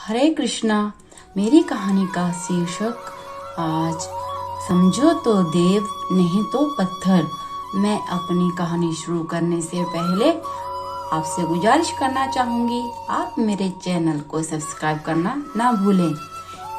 हरे कृष्णा। मेरी कहानी का शीर्षक आज समझो तो देव नहीं तो पत्थर। मैं अपनी कहानी शुरू करने से पहले आपसे गुजारिश करना चाहूंगी, आप मेरे चैनल को सब्सक्राइब करना ना भूलें।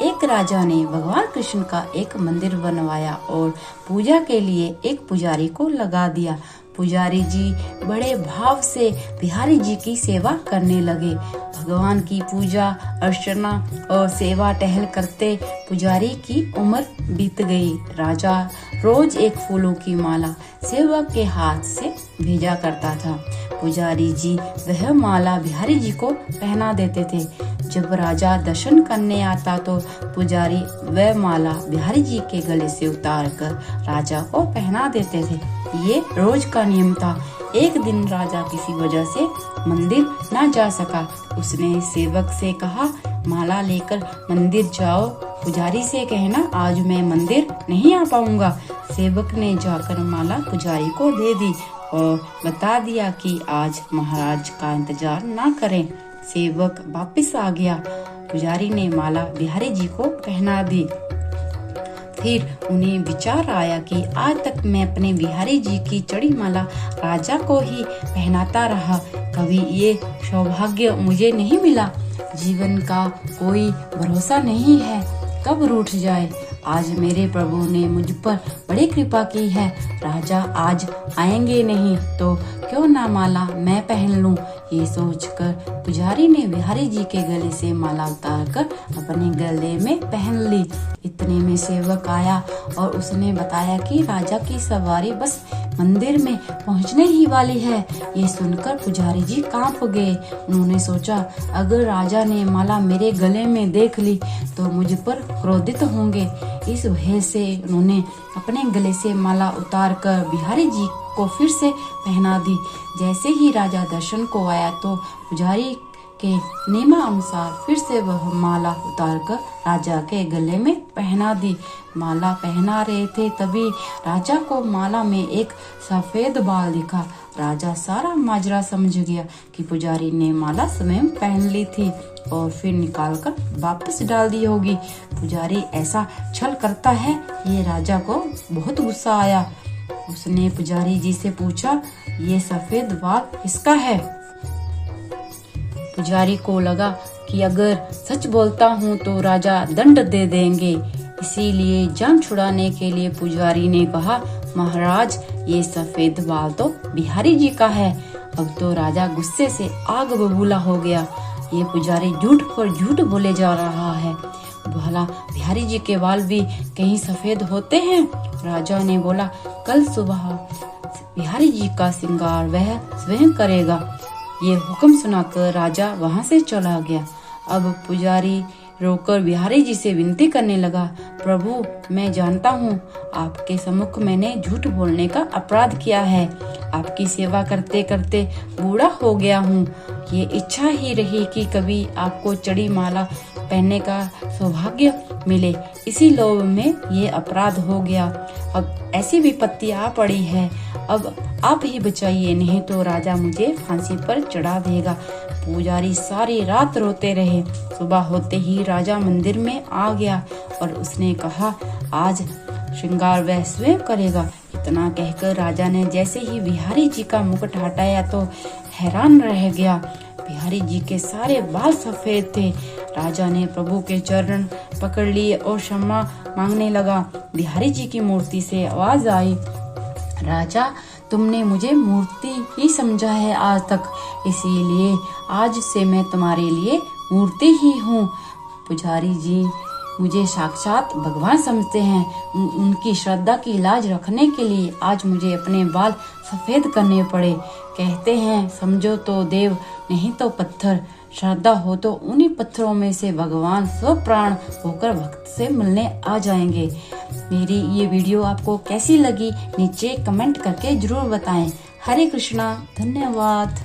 एक राजा ने भगवान कृष्ण का एक मंदिर बनवाया और पूजा के लिए एक पुजारी को लगा दिया। पुजारी जी बड़े भाव से बिहारी जी की सेवा करने लगे। भगवान की पूजा अर्चना और सेवा टहल करते पुजारी की उम्र बीत गई। राजा रोज एक फूलों की माला सेवक के हाथ से भेजा करता था। पुजारी जी वह माला बिहारी जी को पहना देते थे। जब राजा दर्शन करने आता तो पुजारी वह माला बिहारी जी के गले से उतार कर राजा को पहना देते थे। ये रोज का नियम था। एक दिन राजा किसी वजह से मंदिर न जा सका। उसने सेवक से कहा, माला लेकर मंदिर जाओ, पुजारी से कहना आज मैं मंदिर नहीं आ पाऊंगा। सेवक ने जाकर माला पुजारी को दे दी और बता दिया कि आज महाराज का इंतजार ना करें। सेवक वापस आ गया। पुजारी ने माला बिहारी जी को पहना दी। फिर उन्हें विचार आया कि आज तक मैं अपने बिहारी जी की चढ़ी माला राजा को ही पहनाता रहा, कभी ये सौभाग्य मुझे नहीं मिला। जीवन का कोई भरोसा नहीं है, कब रूठ जाए। आज मेरे प्रभु ने मुझ पर बड़ी कृपा की है। राजा आज आएंगे नहीं तो क्यों ना माला मैं पहन लूं। ये सोचकर पुजारी ने बिहारी जी के गले से माला उतारकर अपने गले में पहन ली। इतने में सेवक आया और उसने बताया कि राजा की सवारी बस मंदिर में पहुंचने ही वाली है। ये सुनकर पुजारी जी कांप गए। उन्होंने सोचा, अगर राजा ने माला मेरे गले में देख ली तो मुझ पर क्रोधित होंगे। इस भय से उन्होंने अपने गले से माला उतारकर बिहारी जी को फिर से पहना दी। जैसे ही राजा दर्शन को आया तो पुजारी के नियमानुसार फिर से वह माला उतारकर राजा के गले में पहना दी। माला पहना रहे थे तभी राजा को माला में एक सफेद बाल दिखा। राजा सारा माजरा समझ गया कि पुजारी ने माला स्वयं पहन ली थी और फिर निकालकर वापस डाल दी होगी। पुजारी ऐसा छल करता है, ये राजा को बहुत गुस्सा आया। उसने पुजारी जी से पूछा, ये सफेद बाल किसका है? पुजारी को लगा कि अगर सच बोलता हूँ तो राजा दंड दे देंगे। इसीलिए जान छुड़ाने के लिए पुजारी ने कहा, महाराज ये सफेद बाल तो बिहारी जी का है। अब तो राजा गुस्से से आग बबूला हो गया। ये पुजारी झूठ पर झूठ बोले जा रहा है। भला बिहारी जी के बाल भी कहीं सफेद होते हैं? राजा ने बोला, कल सुबह बिहारी जी का श्रृंगार वह स्वयं करेगा। ये हुक्म सुनाकर राजा वहां से चला गया। अब पुजारी रोकर बिहारी जी से विनती करने लगा, प्रभु मैं जानता हूँ आपके सम्मुख मैंने झूठ बोलने का अपराध किया है। आपकी सेवा करते करते बूढ़ा हो गया हूँ। ये इच्छा ही रही कि कभी आपको चढ़ी माला पहनने का सौभाग्य मिले। इसी लोभ में ये अपराध हो गया। अब ऐसी विपत्ति आ पड़ी है, अब आप ही बचाइए, नहीं तो राजा मुझे फांसी पर चढ़ा देगा। पुजारी सारी रात रोते रहे। सुबह होते ही राजा मंदिर में आ गया और उसने कहा, आज श्रृंगार वह स्वयं करेगा। इतना कहकर राजा ने जैसे ही बिहारी जी का मुकुट हटाया तो हैरान रह गया। बिहारी जी के सारे बाल सफेद थे। राजा ने प्रभु के चरण पकड़ लिए और क्षमा मांगने लगा। बिहारी जी की मूर्ति से आवाज आई, राजा तुमने मुझे मूर्ति ही समझा है आज तक, इसीलिए आज से मैं तुम्हारे लिए मूर्ति ही हूँ। पुजारी जी मुझे साक्षात भगवान समझते हैं। उनकी श्रद्धा की लाज रखने के लिए आज मुझे अपने बाल सफेद करने पड़े। कहते हैं समझो तो देव नहीं तो पत्थर। श्रद्धा हो तो उन्हीं पत्थरों में से भगवान स्वप्राण होकर भक्त से मिलने आ जाएंगे। मेरी ये वीडियो आपको कैसी लगी नीचे कमेंट करके जरूर बताएं। हरे कृष्णा, धन्यवाद।